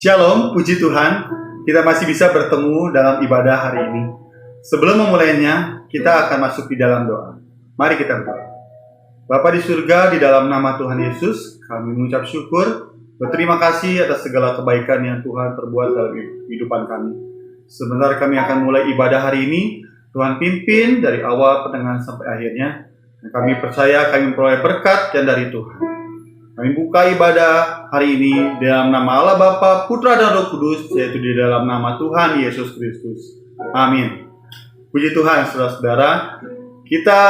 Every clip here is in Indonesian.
Shalom, puji Tuhan, kita masih bisa bertemu dalam ibadah hari ini. Sebelum memulainya, kita akan masuk di dalam doa. Mari kita berdoa. Bapa di surga, di dalam nama Tuhan Yesus, kami mengucap syukur, berterima kasih atas segala kebaikan yang Tuhan perbuat dalam kehidupan kami. Sebentar kami akan mulai ibadah hari ini, Tuhan pimpin dari awal pertengahan sampai akhirnya. Dan kami percaya kami memperoleh berkat yang dari Tuhan. Kami buka ibadah hari ini dalam nama Allah Bapa, Putra dan Roh Kudus, yaitu di dalam nama Tuhan Yesus Kristus. Amin. Puji Tuhan, saudara-saudara, kita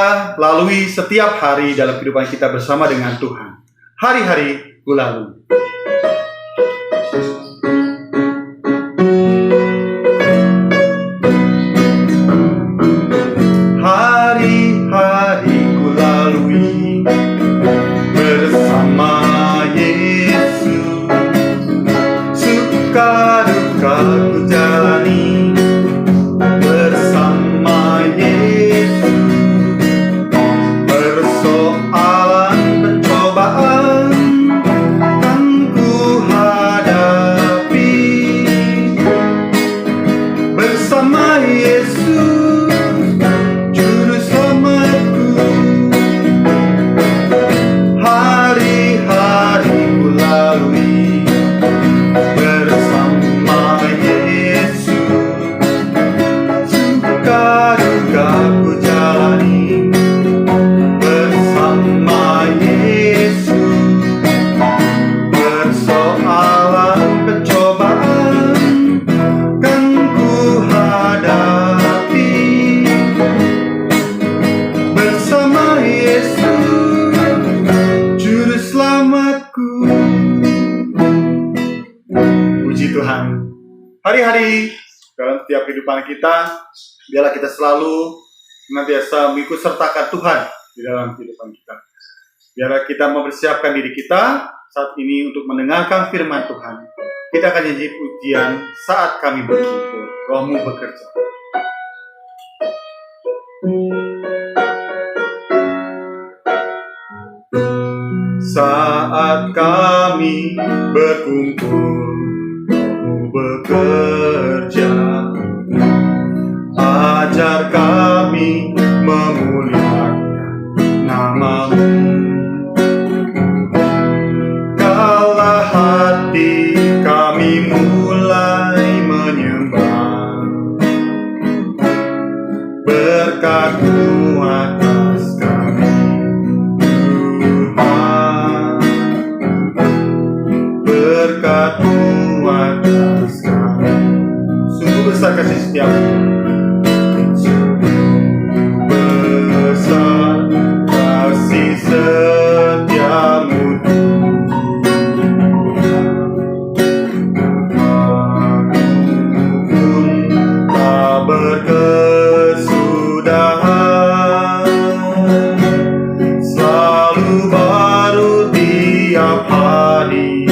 lalui setiap hari dalam kehidupan kita bersama dengan Tuhan. Hari-hari berlalu. Hari-hari ku lalui bersama Yesus, suka duka ku jalani bersama Yesus, persoalan pencobaan kan ku hadapi bersama Yesus, juru selamatku. Hari-hari ku lalui bersama Yesus, suka duka ku jalani bersama Yesus, persoalan pencobaan kan ku hadapi bersama Yesus, juru selamatku. Puji Tuhan. Hari-hari dalam setiap kehidupan kita, biarlah kita selalu senantiasa mengikut sertakan Tuhan di dalam kehidupan kita. Biarlah kita mempersiapkan diri kita saat ini untuk mendengarkan firman Tuhan. Kita akan nyanyi pujian saat kami berkumpul. Rohmu bekerja. Saat kami berkumpul, Rohmu bekerja. Ajar kami memuliakan nama-Mu. Kala hati kami mulai menyembah, berkat-Mu atas kami, Tuhan. Berkat-Mu atas kami. Sungguh besar kasih setiamu. Besar kasih setiamu, tak berkesudahan, selalu baru tiap hari,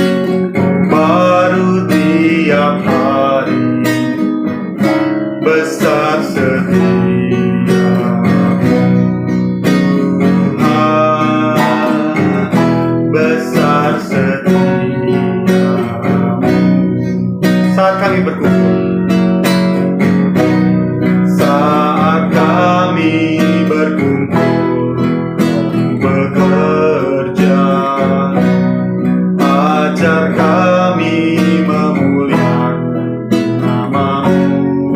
baru tiap hari, besar setiamu, Tuhan, besar setiamu. Saat kami berkumpul, saat kami berkumpul, bekerja, ajar kami memuliakan nama-Mu.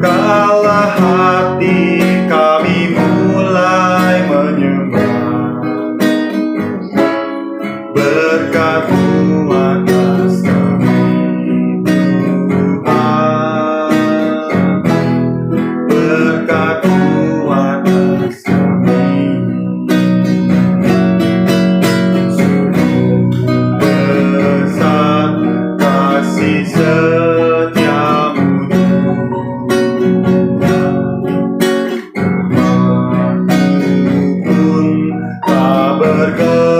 Kala hati kami mulai menyembah, berkat-Mu atas kami, Tuhan. Berkat-Mu atas kami. Besar kasih setiamu, pun tak berkesudahan,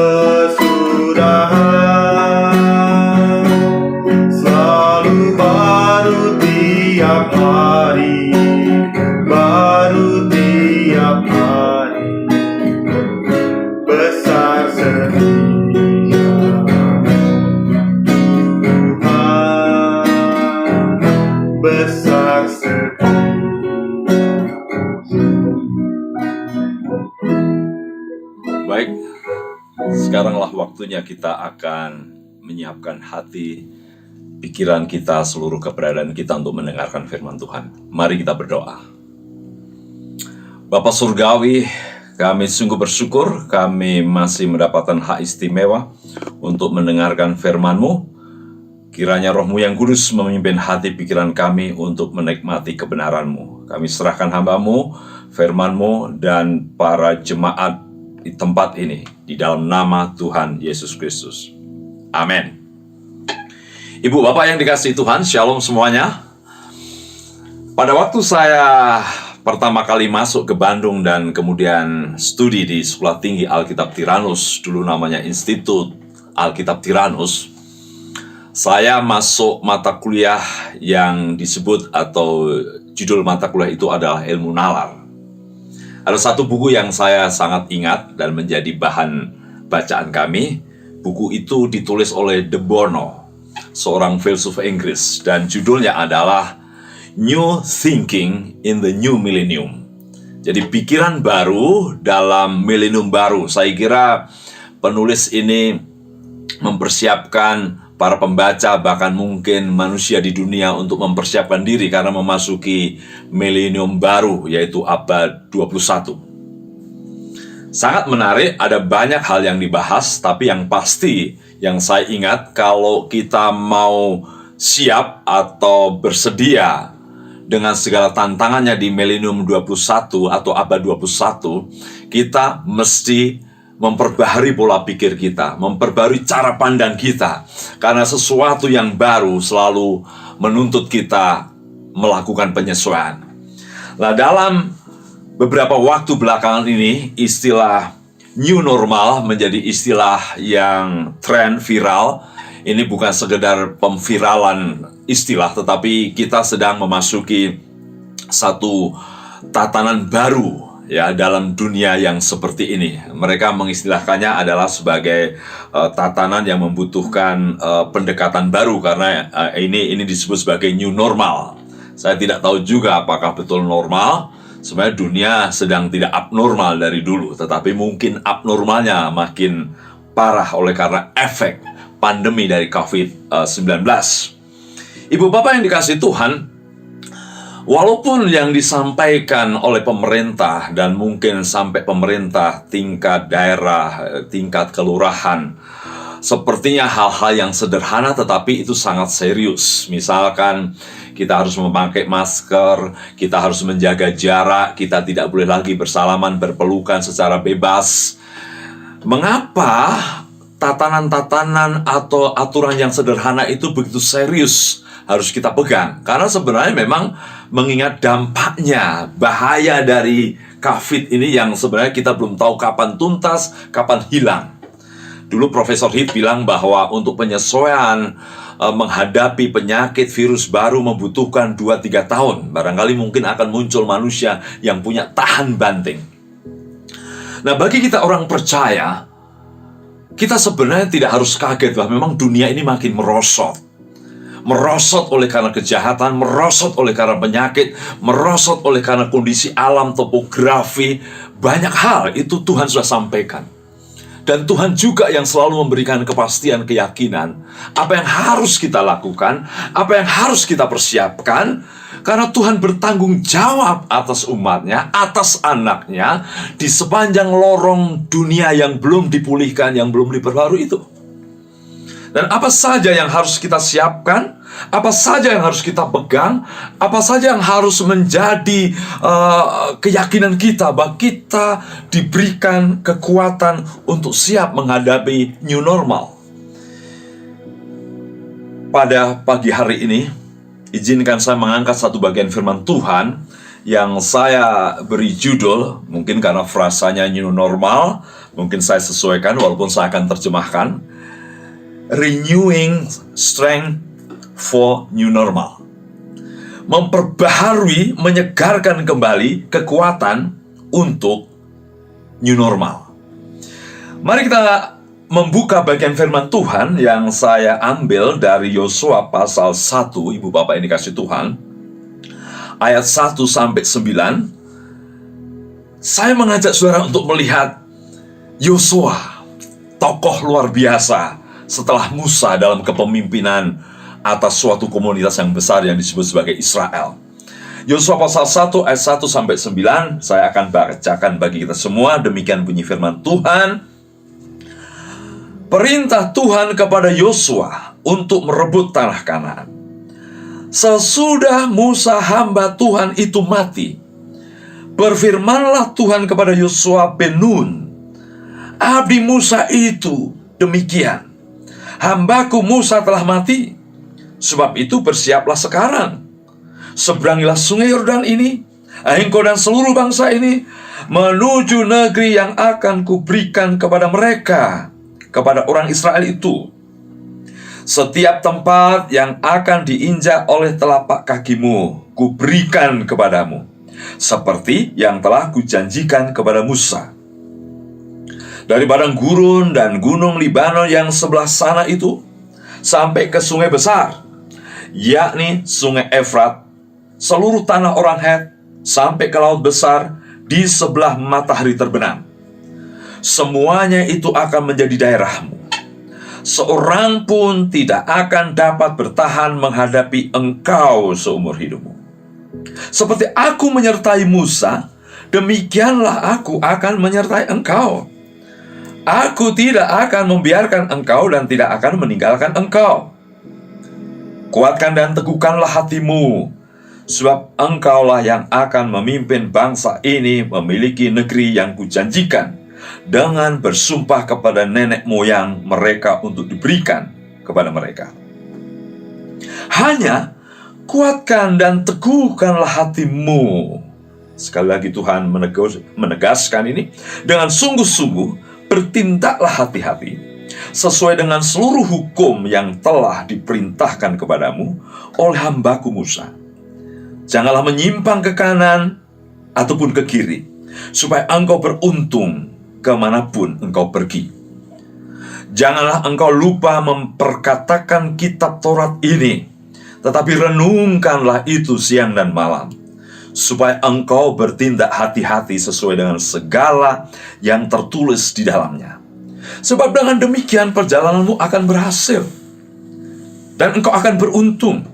berikutnya kita akan menyiapkan hati, pikiran kita, seluruh keberadaan kita untuk mendengarkan firman Tuhan. Mari kita berdoa. Bapa Surgawi, kami sungguh bersyukur kami masih mendapatkan hak istimewa untuk mendengarkan firman-Mu. Kiranya Roh-Mu yang kudus memimpin hati pikiran kami untuk menikmati kebenaran-Mu. Kami serahkan hamba-Mu, firman-Mu, dan para jemaat di tempat ini, di dalam nama Tuhan Yesus Kristus. Amin. Ibu Bapak yang dikasihi Tuhan, Shalom semuanya. Pada waktu saya pertama kali masuk ke Bandung dan kemudian studi di Sekolah Tinggi Alkitab Tiranus, dulu namanya Institut Alkitab Tiranus, saya masuk mata kuliah yang disebut atau judul mata kuliah itu adalah ilmu nalar. Ada satu buku yang saya sangat ingat dan menjadi bahan bacaan kami. Buku itu ditulis oleh De Bono, seorang filsuf Inggris, dan judulnya adalah New Thinking in the New Millennium. Jadi pikiran baru dalam milenium baru. Saya kira penulis ini mempersiapkan para pembaca, bahkan mungkin manusia di dunia untuk mempersiapkan diri karena memasuki milenium baru, yaitu abad 21. Sangat menarik, ada banyak hal yang dibahas, tapi yang pasti yang saya ingat, kalau kita mau siap atau bersedia dengan segala tantangannya di milenium 21 atau abad 21, kita mesti memperbaharui pola pikir kita, memperbaharui cara pandang kita. Karena sesuatu yang baru selalu menuntut kita melakukan penyesuaian. Nah, dalam beberapa waktu belakangan ini, istilah new normal menjadi istilah yang tren viral. Ini bukan sekedar pemviralan istilah, tetapi kita sedang memasuki satu tatanan baru ya dalam dunia yang seperti ini. Mereka mengistilahkannya adalah sebagai tatanan yang membutuhkan pendekatan baru karena ini disebut sebagai new normal. Saya tidak tahu juga apakah betul normal. Sebenarnya dunia sedang tidak abnormal dari dulu, tetapi mungkin abnormalnya makin parah oleh karena efek pandemi dari COVID-19. Ibu Bapak yang dikasihi Tuhan, walaupun yang disampaikan oleh pemerintah dan mungkin sampai pemerintah tingkat daerah, tingkat kelurahan, sepertinya hal-hal yang sederhana tetapi itu sangat serius. Misalkan kita harus memakai masker, kita harus menjaga jarak, kita tidak boleh lagi bersalaman, berpelukan secara bebas. Mengapa tatanan-tatanan atau aturan yang sederhana itu begitu serius harus kita pegang? Karena sebenarnya memang mengingat dampaknya, bahaya dari COVID ini yang sebenarnya kita belum tahu kapan tuntas, kapan hilang. Dulu Profesor Heath bilang bahwa untuk penyesuaian menghadapi penyakit virus baru membutuhkan 2-3 tahun. Barangkali mungkin akan muncul manusia yang punya tahan banting. Nah, bagi kita orang percaya, kita sebenarnya tidak harus kaget bahwa memang dunia ini makin merosot. Merosot oleh karena kejahatan, merosot oleh karena penyakit, merosot oleh karena kondisi alam, topografi. Banyak hal itu Tuhan sudah sampaikan. Dan Tuhan juga yang selalu memberikan kepastian, keyakinan. Apa yang harus kita lakukan, apa yang harus kita persiapkan. Karena Tuhan bertanggung jawab atas umatnya, atas anaknya, di sepanjang lorong dunia yang belum dipulihkan, yang belum diperbarui itu. Dan apa saja yang harus kita siapkan, apa saja yang harus kita pegang, apa saja yang harus menjadi keyakinan kita, bahwa kita diberikan kekuatan untuk siap menghadapi new normal. Pada pagi hari ini, izinkan saya mengangkat satu bagian firman Tuhan yang saya beri judul, mungkin karena frasanya new normal, mungkin saya sesuaikan walaupun saya akan terjemahkan, Renewing Strength for New Normal. Memperbaharui, menyegarkan kembali kekuatan untuk new normal. Mari kita membuka bagian firman Tuhan yang saya ambil dari Yosua pasal 1, Ibu Bapak yang dikasihi Tuhan, ayat 1 sampai 9. Saya mengajak saudara untuk melihat Yosua, tokoh luar biasa setelah Musa dalam kepemimpinan atas suatu komunitas yang besar yang disebut sebagai Israel. Yosua pasal 1 ayat 1 sampai 9 saya akan bacakan bagi kita semua. Demikian bunyi firman Tuhan. Perintah Tuhan kepada Yosua untuk merebut tanah Kanaan. Sesudah Musa hamba Tuhan itu mati, berfirmanlah Tuhan kepada Yosua bin Nun, abdi Musa itu demikian, hambaku Musa telah mati, sebab itu bersiaplah sekarang, seberangilah sungai Yordan ini, engkau dan seluruh bangsa ini, menuju negeri yang akan kuberikan kepada mereka, kepada orang Israel itu. Setiap tempat yang akan diinjak oleh telapak kakimu, kuberikan kepadamu, seperti yang telah kujanjikan kepada Musa. Dari padang gurun dan gunung Libanon yang sebelah sana itu, sampai ke sungai besar, yakni sungai Efrat, seluruh tanah orang Het, sampai ke laut besar di sebelah matahari terbenam. Semuanya itu akan menjadi daerahmu. Seorang pun tidak akan dapat bertahan menghadapi engkau seumur hidupmu. Seperti aku menyertai Musa, demikianlah aku akan menyertai engkau. Aku tidak akan membiarkan engkau dan tidak akan meninggalkan engkau. Kuatkan dan teguhkanlah hatimu, sebab engkaulah yang akan memimpin bangsa ini memiliki negeri yang kujanjikan dengan bersumpah kepada nenek moyang mereka untuk diberikan kepada mereka. Hanya kuatkan dan teguhkanlah hatimu. Sekali lagi Tuhan menegaskan ini, dengan sungguh-sungguh bertindaklah hati-hati sesuai dengan seluruh hukum yang telah diperintahkan kepadamu oleh hambaku Musa. Janganlah menyimpang ke kanan ataupun ke kiri, supaya engkau beruntung kemanapun engkau pergi. Janganlah engkau lupa memperkatakan kitab Taurat ini, tetapi renungkanlah itu siang dan malam, supaya engkau bertindak hati-hati sesuai dengan segala yang tertulis di dalamnya. Sebab dengan demikian perjalananmu akan berhasil, dan engkau akan beruntung.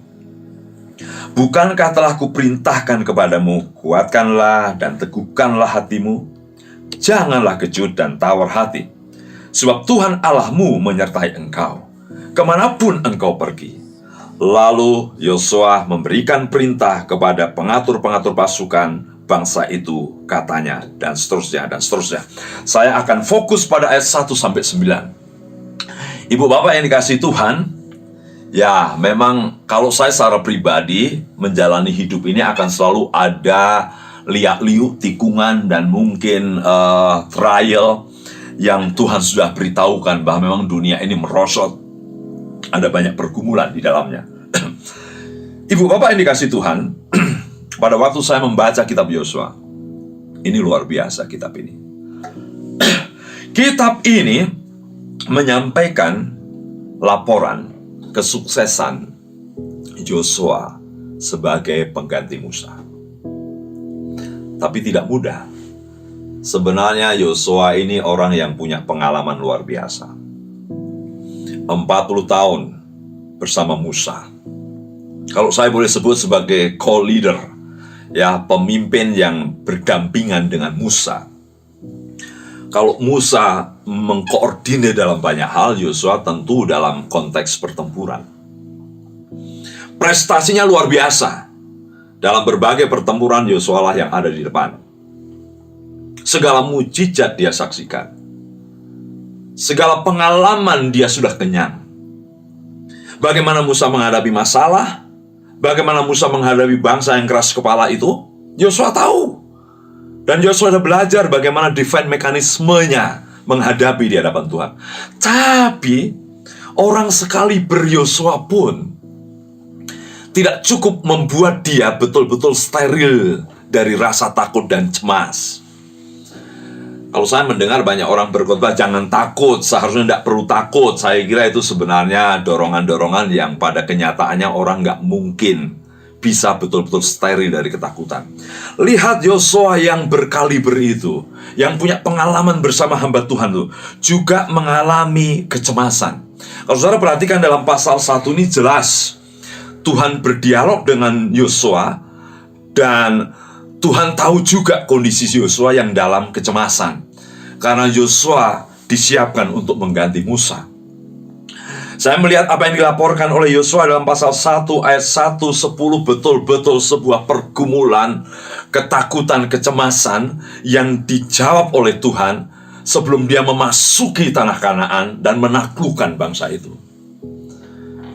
Bukankah telah kuperintahkan kepadamu, kuatkanlah dan teguhkanlah hatimu, janganlah kecut dan tawar hati, sebab Tuhan Allahmu menyertai engkau kemanapun engkau pergi. Lalu Yosua memberikan perintah kepada pengatur-pengatur pasukan bangsa itu, katanya, dan seterusnya, dan seterusnya. Saya akan fokus pada ayat 1 sampai 9. Ibu bapak yang dikasihi Tuhan, ya memang kalau saya secara pribadi menjalani hidup ini akan selalu ada liak-liuk, tikungan, dan mungkin trial yang Tuhan sudah beritahukan bahwa memang dunia ini merosot. Ada banyak pergumulan di dalamnya. Ibu bapak yang dikasihi Tuhan, pada waktu saya membaca kitab Yosua, ini luar biasa kitab ini. Kitab ini menyampaikan laporan kesuksesan Yosua sebagai pengganti Musa. Tapi tidak mudah. Sebenarnya Yosua ini orang yang punya pengalaman luar biasa. 40 tahun bersama Musa. Kalau saya boleh sebut sebagai co-leader, ya, pemimpin yang berdampingan dengan Musa. Kalau Musa mengkoordinir dalam banyak hal, Yosua tentu dalam konteks pertempuran. Prestasinya luar biasa. Dalam berbagai pertempuran, Yosua lah yang ada di depan. Segala mujizat dia saksikan. Segala pengalaman dia sudah kenyang. Bagaimana Musa menghadapi masalah, bagaimana Musa menghadapi bangsa yang keras kepala itu, Yosua tahu. Dan Yosua sudah belajar bagaimana defense mekanismenya menghadapi di hadapan Tuhan. Tapi orang sekali Yosua pun tidak cukup membuat dia betul-betul steril dari rasa takut dan cemas. Kalau saya mendengar banyak orang berkhotbah, jangan takut, seharusnya tidak perlu takut. Saya kira itu sebenarnya dorongan-dorongan yang pada kenyataannya orang nggak mungkin bisa betul-betul steril dari ketakutan. Lihat Yosua yang berkaliber itu, yang punya pengalaman bersama hamba Tuhan itu, juga mengalami kecemasan. Kalau saudara perhatikan dalam pasal 1 ini jelas, Tuhan berdialog dengan Yosua, dan Tuhan tahu juga kondisi Yosua yang dalam kecemasan. Karena Yosua disiapkan untuk mengganti Musa. Saya melihat apa yang dilaporkan oleh Yosua dalam pasal 1 ayat 1-10 betul-betul sebuah pergumulan, ketakutan, kecemasan yang dijawab oleh Tuhan sebelum dia memasuki tanah Kanaan dan menaklukkan bangsa itu.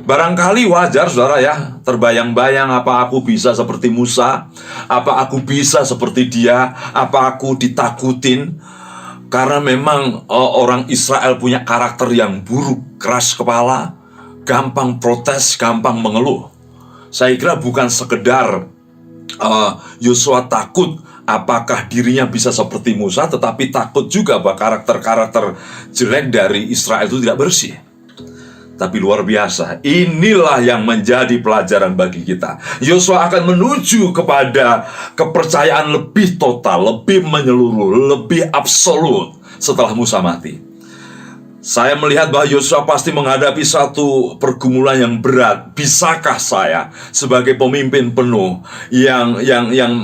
Barangkali wajar saudara ya, terbayang-bayang, apa aku bisa seperti Musa? Apa aku bisa seperti dia? Apa aku ditakutin? Karena memang orang Israel punya karakter yang buruk, keras kepala, gampang protes, gampang mengeluh. Saya kira bukan sekedar Yosua takut apakah dirinya bisa seperti Musa, tetapi takut juga bahwa karakter-karakter jelek dari Israel itu tidak bersih. Tapi luar biasa, inilah yang menjadi pelajaran bagi kita. Yosua akan menuju kepada kepercayaan lebih total, lebih menyeluruh, lebih absolut setelah Musa mati. Saya melihat bahwa Yosua pasti menghadapi satu pergumulan yang berat. Bisakah saya sebagai pemimpin penuh yang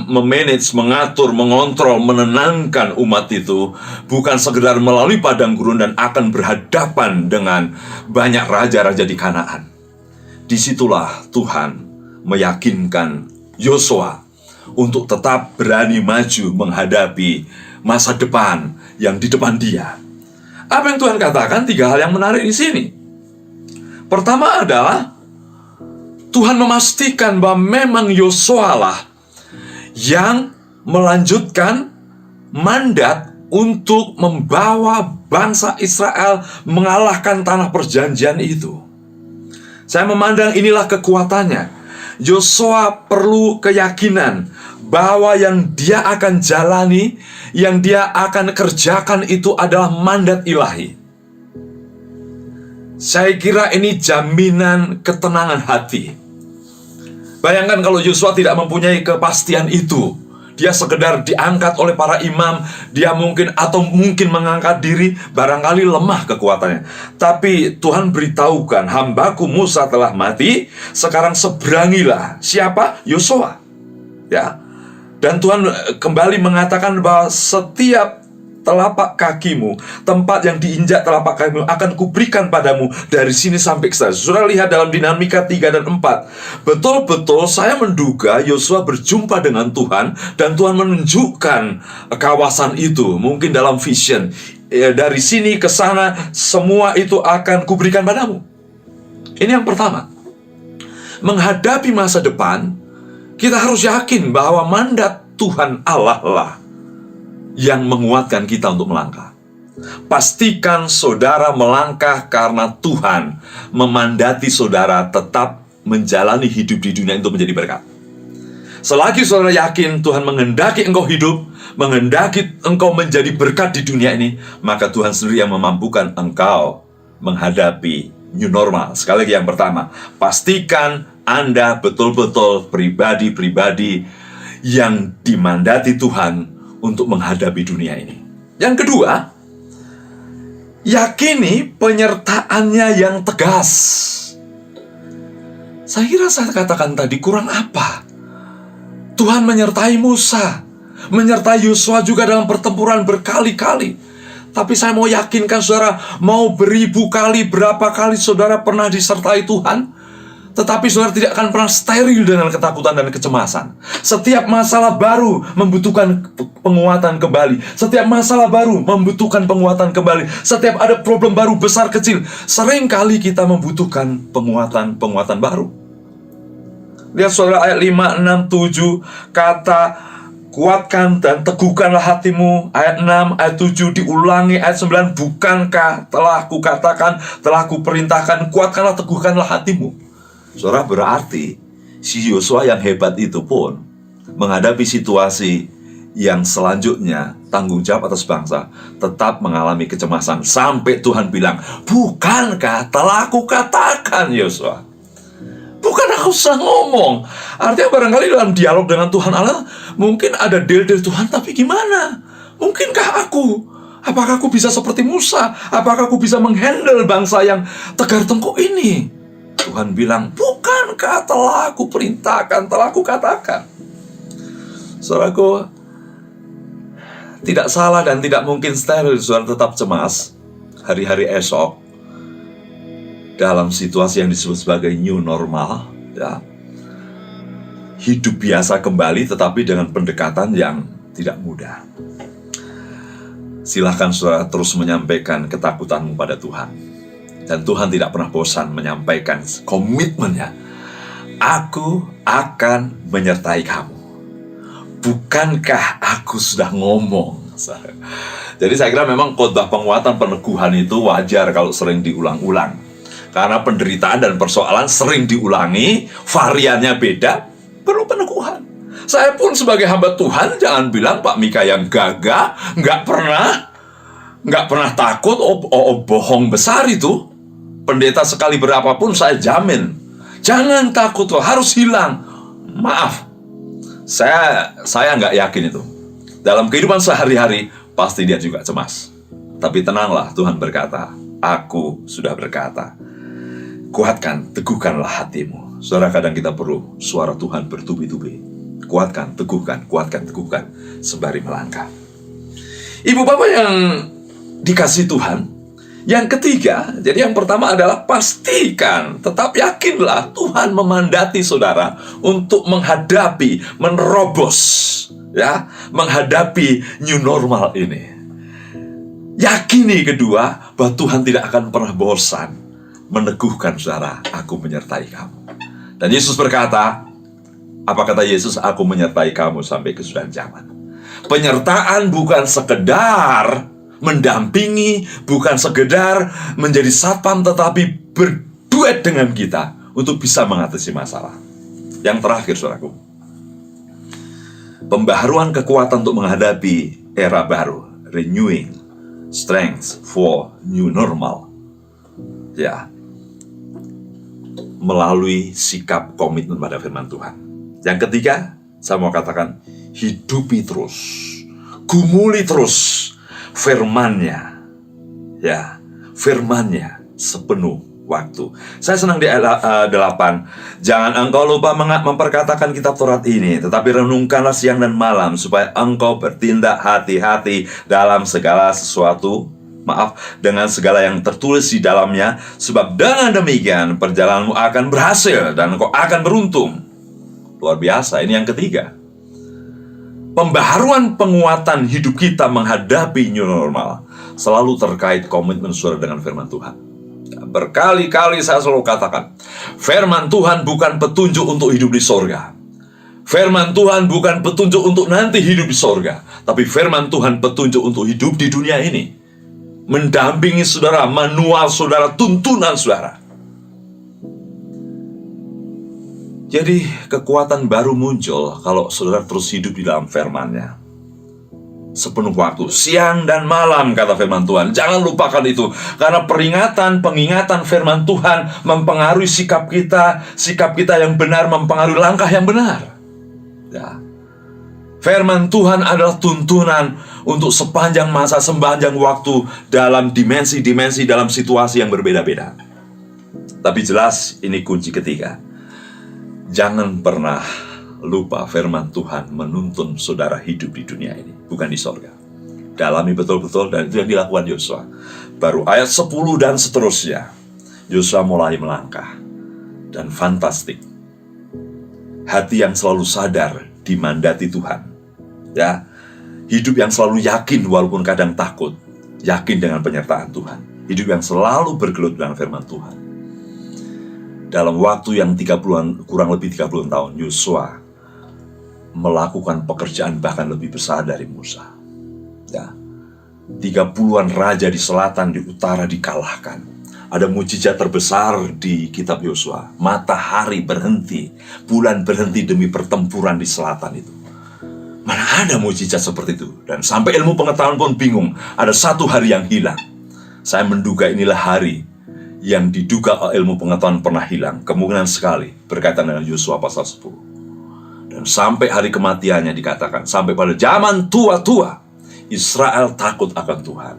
memanage, mengatur, mengontrol, menenangkan umat itu, bukan sekedar melalui padang gurun dan akan berhadapan dengan banyak raja-raja di Kanaan. Disitulah Tuhan meyakinkan Yosua untuk tetap berani maju menghadapi masa depan yang di depan dia. Apa yang Tuhan katakan? 3 hal yang menarik di sini. Pertama adalah Tuhan memastikan bahwa memang Yosua lah yang melanjutkan mandat untuk membawa bangsa Israel mengalahkan tanah perjanjian itu. Saya memandang inilah kekuatannya. Yosua perlu keyakinan bahwa yang dia akan jalani, yang dia akan kerjakan itu adalah mandat ilahi. Saya kira ini jaminan ketenangan hati. Bayangkan kalau Yosua tidak mempunyai kepastian itu. Dia sekedar diangkat oleh para imam, dia mungkin mengangkat diri, barangkali lemah kekuatannya. Tapi Tuhan beritahukan, hambaku Musa telah mati, sekarang seberangilah. Siapa? Yosua. Ya. Dan Tuhan kembali mengatakan bahwa setiap telapak kakimu, tempat yang diinjak telapak kakimu, akan kuberikan padamu dari sini sampai ke sana. Saudara lihat dalam dinamika 3 dan 4. Betul-betul saya menduga Yosua berjumpa dengan Tuhan, dan Tuhan menunjukkan kawasan itu, mungkin dalam vision. Dari sini ke sana, semua itu akan kuberikan padamu. Ini yang pertama. Menghadapi masa depan, kita harus yakin bahwa mandat Tuhan Allah lah yang menguatkan kita untuk melangkah. Pastikan saudara melangkah karena Tuhan memandati saudara tetap menjalani hidup di dunia untuk menjadi berkat. Selagi saudara yakin Tuhan menghendaki engkau hidup, menghendaki engkau menjadi berkat di dunia ini, maka Tuhan sendiri yang memampukan engkau menghadapi new normal. Sekali lagi yang pertama, pastikan Anda betul-betul pribadi-pribadi yang dimandati Tuhan untuk menghadapi dunia ini. Yang kedua, yakini penyertaannya yang tegas. Saya kira saya katakan tadi, kurang apa? Tuhan menyertai Musa, menyertai Yosua juga dalam pertempuran berkali-kali. Tapi saya mau yakinkan saudara, mau beribu kali, berapa kali saudara pernah disertai Tuhan, tetapi saudara tidak akan pernah steril dengan ketakutan dan kecemasan. Setiap masalah baru membutuhkan penguatan kembali. Setiap masalah baru membutuhkan penguatan kembali. Setiap ada problem baru, besar kecil, seringkali kita membutuhkan penguatan baru. Lihat saudara ayat 5, 6, 7, kata kuatkan dan teguhkanlah hatimu. Ayat 6, ayat 7 diulangi. Ayat 9, bukankah telah kukatakan, telah kuperintahkan, kuatkanlah, teguhkanlah hatimu. Saudara, berarti si Yosua yang hebat itu pun menghadapi situasi yang selanjutnya, tanggung jawab atas bangsa, tetap mengalami kecemasan. Sampai Tuhan bilang, bukankah telah kukatakan Yosua? Bukankah aku sudah ngomong. Artinya barangkali dalam dialog dengan Tuhan Allah, mungkin ada del-del Tuhan, tapi gimana? Mungkinkah aku? Apakah aku bisa seperti Musa? Apakah aku bisa menghandle bangsa yang tegar tengkuk ini? Tuhan bilang, bukankah telah aku perintahkan, telah aku katakan. Saudaraku, tidak salah dan tidak mungkin steril, saudara tetap cemas hari-hari esok dalam situasi yang disebut sebagai new normal, ya. Hidup biasa kembali, tetapi dengan pendekatan yang tidak mudah. Silahkan saudara terus menyampaikan ketakutanmu pada Tuhan. Dan Tuhan tidak pernah bosan menyampaikan komitmennya. Aku akan menyertai kamu. Bukankah aku sudah ngomong? Jadi saya kira memang khotbah penguatan peneguhan itu wajar kalau sering diulang-ulang. Karena penderitaan dan persoalan sering diulangi, variannya beda, perlu peneguhan. Saya pun sebagai hamba Tuhan, jangan bilang Pak Mika yang gagah, nggak pernah takut, bohong besar itu. Pendeta sekali berapapun saya jamin, jangan takut loh, harus hilang. Maaf, saya nggak yakin itu. Dalam kehidupan sehari-hari, pasti dia juga cemas. Tapi tenanglah, Tuhan berkata, aku sudah berkata. Kuatkan, teguhkanlah hatimu. Saudara, kadang kita perlu suara Tuhan bertubi-tubi. Kuatkan, teguhkan, sembari melangkah. Ibu bapak yang dikasih Tuhan, yang ketiga, jadi yang pertama adalah pastikan, tetap yakinlah Tuhan memandati saudara untuk menghadapi, menerobos, ya, menghadapi new normal ini. Yakini kedua, bahwa Tuhan tidak akan pernah bosan meneguhkan saudara, aku menyertai kamu. Dan Yesus berkata, apa kata Yesus? Aku menyertai kamu sampai kesudahan zaman. Penyertaan bukan sekedar mendampingi, bukan sekedar menjadi satpam, tetapi berduet dengan kita untuk bisa mengatasi masalah. Yang terakhir, saudaraku, pembaharuan kekuatan untuk menghadapi era baru, renewing strength for new normal, ya, melalui sikap komitmen pada firman Tuhan. Yang ketiga, saya mau katakan, hidupi terus, gumuli terus firman-Nya, ya, firman-Nya sepenuh waktu. Saya senang di ayat 8, jangan engkau lupa memperkatakan kitab Taurat ini, tetapi renungkanlah siang dan malam, supaya engkau bertindak hati-hati dalam segala sesuatu, dengan segala yang tertulis di dalamnya, sebab dengan demikian perjalananmu akan berhasil dan engkau akan beruntung. Luar biasa, ini yang ketiga. Pembaharuan penguatan hidup kita menghadapi new normal selalu terkait komitmen saudara dengan firman Tuhan. Berkali-kali saya selalu katakan, firman Tuhan bukan petunjuk untuk hidup di sorga. Firman Tuhan bukan petunjuk untuk nanti hidup di sorga, tapi firman Tuhan petunjuk untuk hidup di dunia ini. Mendampingi saudara, manual saudara, tuntunan saudara. Jadi kekuatan baru muncul kalau saudara terus hidup di dalam firman-Nya sepenuh waktu, siang dan malam, kata firman Tuhan. Jangan lupakan itu, karena pengingatan firman Tuhan mempengaruhi sikap kita yang benar mempengaruhi langkah yang benar, ya. Firman Tuhan adalah tuntunan untuk sepanjang masa, sepanjang waktu, dalam dimensi-dimensi, dalam situasi yang berbeda-beda. Tapi jelas ini kunci ketiga. Jangan pernah lupa firman Tuhan menuntun saudara hidup di dunia ini, bukan di sorga. Dalami betul-betul, dan itu yang dilakukan Yosua. Baru ayat 10 dan seterusnya, Yosua mulai melangkah. Dan fantastik, hati yang selalu sadar dimandati Tuhan, ya, hidup yang selalu yakin walaupun kadang takut, yakin dengan penyertaan Tuhan, hidup yang selalu bergelut dengan firman Tuhan. Dalam waktu yang kurang lebih 30 tahun, Yosua melakukan pekerjaan bahkan lebih besar dari Musa, ya. 30-an raja di selatan, di utara dikalahkan. Ada mujizat terbesar di kitab Yosua. Matahari berhenti, bulan berhenti demi pertempuran di selatan itu. Mana ada mujizat seperti itu? Dan sampai ilmu pengetahuan pun bingung. Ada satu hari yang hilang. Saya menduga inilah hari yang diduga ilmu pengetahuan pernah hilang, kemungkinan sekali berkaitan dengan Yosua pasal 10. Dan sampai hari kematiannya dikatakan, sampai pada zaman tua-tua, Israel takut akan Tuhan.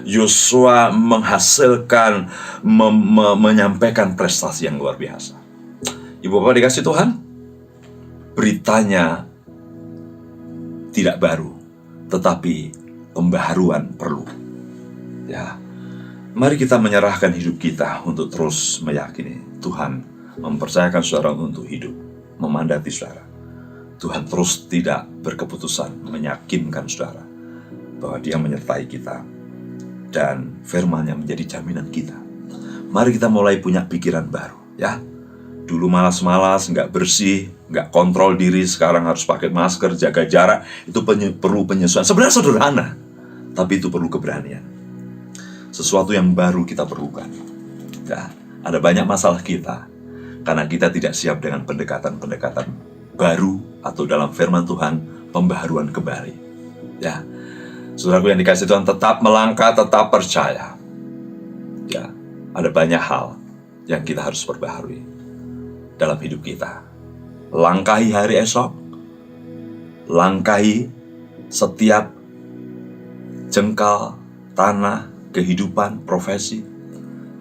Yosua menghasilkan, menyampaikan prestasi yang luar biasa. Ibu Bapak dikasih Tuhan, beritanya tidak baru, tetapi pembaharuan perlu. Ya, mari kita menyerahkan hidup kita untuk terus meyakini Tuhan mempercayakan saudara untuk hidup, memandati saudara. Tuhan terus tidak berkeputusan meyakinkan saudara bahwa Dia menyertai kita dan firman-Nya menjadi jaminan kita. Mari kita mulai punya pikiran baru, ya. Dulu malas-malas, nggak bersih, nggak kontrol diri, sekarang harus pakai masker, jaga jarak. Itu perlu penyesuaian. Sebenarnya sederhana, tapi itu perlu keberanian. Sesuatu yang baru kita perlukan. Ya, ada banyak masalah kita, karena kita tidak siap dengan pendekatan-pendekatan baru, atau dalam firman Tuhan, pembaharuan kembali. Ya, saudaraku yang dikasih Tuhan, tetap melangkah, tetap percaya. Ya, ada banyak hal yang kita harus perbaharui dalam hidup kita. Langkahi hari esok, langkahi setiap jengkal tanah, kehidupan, profesi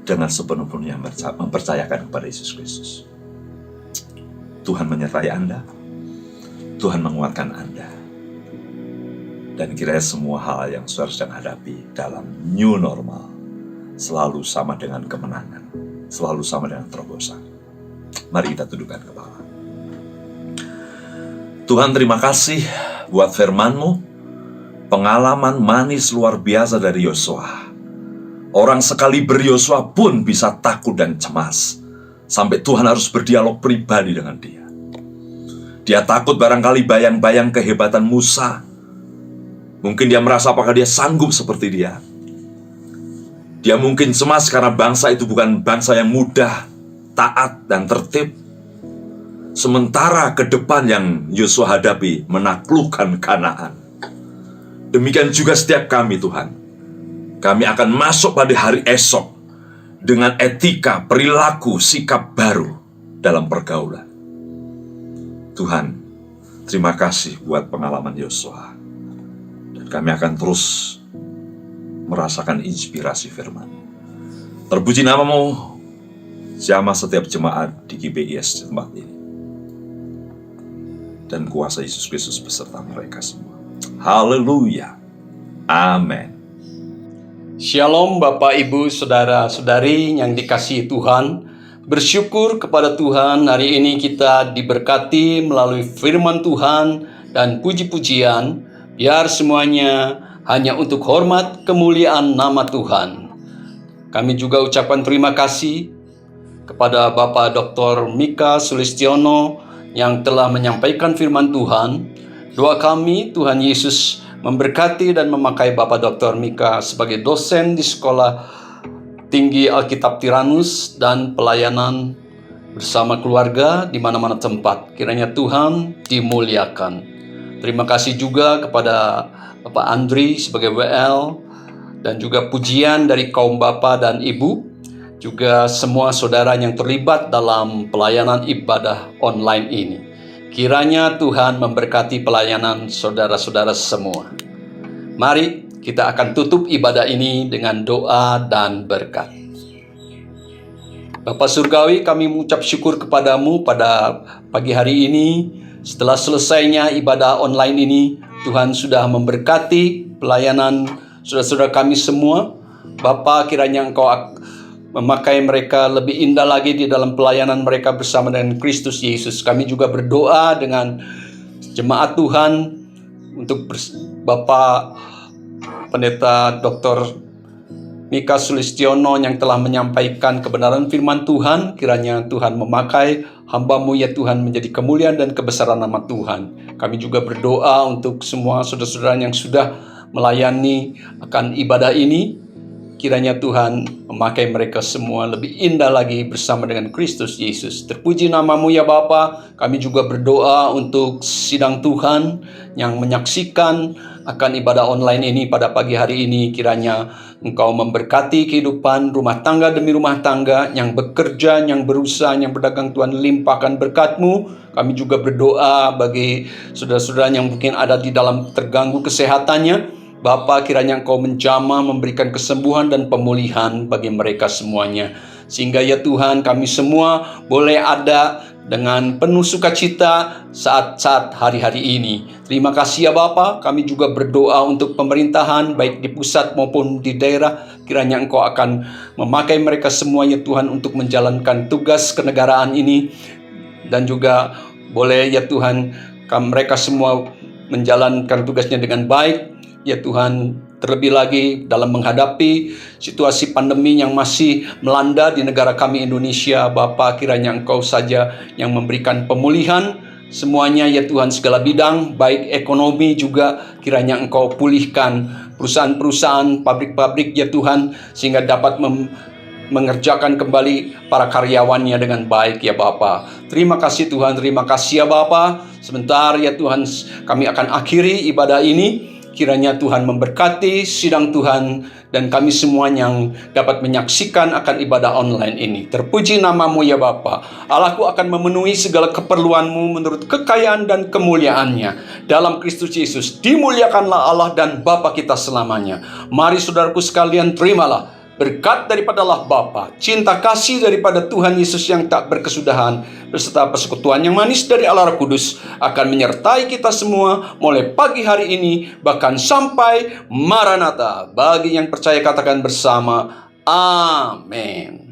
dengan sepenuh-penuhnya mempercayakan kepada Yesus Kristus. Tuhan menyertai Anda, Tuhan menguatkan Anda, dan kiranya semua hal yang saudara sedang hadapi dalam new normal selalu sama dengan kemenangan, selalu sama dengan terobosan. Mari kita tundukkan kepala. Tuhan, terima kasih buat firman-Mu, pengalaman manis luar biasa dari Yosua. Orang sekali Yosua pun bisa takut dan cemas, sampai Tuhan harus berdialog pribadi dengan dia. Dia takut barangkali bayang-bayang kehebatan Musa. Mungkin dia merasa apakah dia sanggup seperti dia. Dia mungkin cemas karena bangsa itu bukan bangsa yang mudah, taat dan tertib. Sementara ke depan yang Yosua hadapi menaklukkan Kanaan. Demikian juga setiap kami, Tuhan. Kami akan masuk pada hari esok dengan etika, perilaku, sikap baru dalam pergaulan. Tuhan, terima kasih buat pengalaman Yosua. Dan kami akan terus merasakan inspirasi firman. Terpuji nama-Mu, jamah setiap jemaat di GBIS di tempat ini. Dan kuasa Yesus Kristus beserta mereka semua. Haleluya. Amin. Shalom Bapak Ibu Saudara-saudari yang dikasihi Tuhan. Bersyukur kepada Tuhan hari ini kita diberkati melalui firman Tuhan dan puji-pujian. Biar semuanya hanya untuk hormat kemuliaan nama Tuhan. Kami juga ucapkan terima kasih kepada Bapak Dr. Mika Sulistiono yang telah menyampaikan firman Tuhan. Doa kami Tuhan Yesus memberkati dan memakai Bapak Dr. Mika sebagai dosen di Sekolah Tinggi Alkitab Tiranus dan pelayanan bersama keluarga di mana-mana tempat. Kiranya Tuhan dimuliakan. Terima kasih juga kepada Bapak Andri sebagai WL dan juga pujian dari kaum Bapak dan Ibu. Juga semua saudara yang terlibat dalam pelayanan ibadah online ini. Kiranya Tuhan memberkati pelayanan saudara-saudara semua. Mari kita akan tutup ibadah ini dengan doa dan berkat. Bapa Surgawi, kami mengucap syukur kepadamu pada pagi hari ini. Setelah selesainya ibadah online ini, Tuhan sudah memberkati pelayanan saudara-saudara kami semua. Bapa, kiranya Engkau memakai mereka lebih indah lagi di dalam pelayanan mereka bersama dengan Kristus Yesus. Kami juga berdoa dengan jemaat Tuhan untuk Bapak Pendeta Dr. Mika Sulistiono yang telah menyampaikan kebenaran firman Tuhan. Kiranya Tuhan memakai hamba-Mu ya Tuhan menjadi kemuliaan dan kebesaran nama Tuhan. Kami juga berdoa untuk semua saudara-saudara yang sudah melayani akan ibadah ini. kiranya Tuhan memakai mereka semua lebih indah lagi bersama dengan Kristus Yesus. Terpuji nama-Mu ya Bapa. Kami juga berdoa untuk sidang Tuhan yang menyaksikan akan ibadah online ini pada pagi hari ini. Kiranya Engkau memberkati kehidupan rumah tangga demi rumah tangga, yang bekerja, yang berusaha, yang berdagang. Tuhan limpahkan berkat-Mu. Kami juga berdoa bagi saudara-saudara yang mungkin ada di dalam terganggu kesehatannya. Bapa, kiranya Engkau menjamah, memberikan kesembuhan dan pemulihan bagi mereka semuanya. Sehingga ya Tuhan, kami semua boleh ada dengan penuh sukacita saat-saat hari-hari ini. Terima kasih ya Bapa. Kami juga berdoa untuk pemerintahan baik di pusat maupun di daerah. Kiranya Engkau akan memakai mereka semuanya Tuhan untuk menjalankan tugas kenegaraan ini. Dan juga boleh ya Tuhan, mereka semua menjalankan tugasnya dengan baik. Ya Tuhan, terlebih lagi dalam menghadapi situasi pandemi yang masih melanda di negara kami Indonesia, Bapa, kiranya Engkau saja yang memberikan pemulihan semuanya ya Tuhan, segala bidang, baik ekonomi juga kiranya Engkau pulihkan perusahaan-perusahaan, pabrik-pabrik ya Tuhan, sehingga dapat mengerjakan kembali para karyawannya dengan baik ya Bapa. Terima kasih Tuhan, terima kasih ya Bapa. Sebentar ya Tuhan, kami akan akhiri ibadah ini. Kiranya Tuhan memberkati sidang Tuhan dan kami semua yang dapat menyaksikan akan ibadah online ini. Terpuji nama-Mu ya Bapa. Allahku akan memenuhi segala keperluan-Mu menurut kekayaan dan kemuliaan-Nya. Dalam Kristus Yesus, dimuliakanlah Allah dan Bapa kita selamanya. Mari saudaraku sekalian, terimalah berkat daripada Allah Bapa, cinta kasih daripada Tuhan Yesus yang tak berkesudahan, beserta persekutuan yang manis dari Allah Roh Kudus akan menyertai kita semua mulai pagi hari ini, bahkan sampai Maranatha. Bagi yang percaya katakan bersama, amin.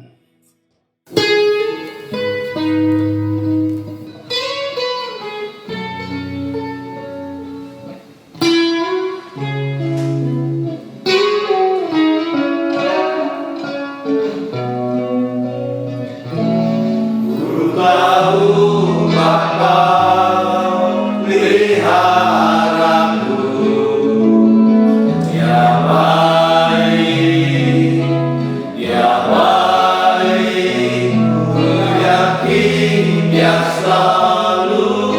Yang selalu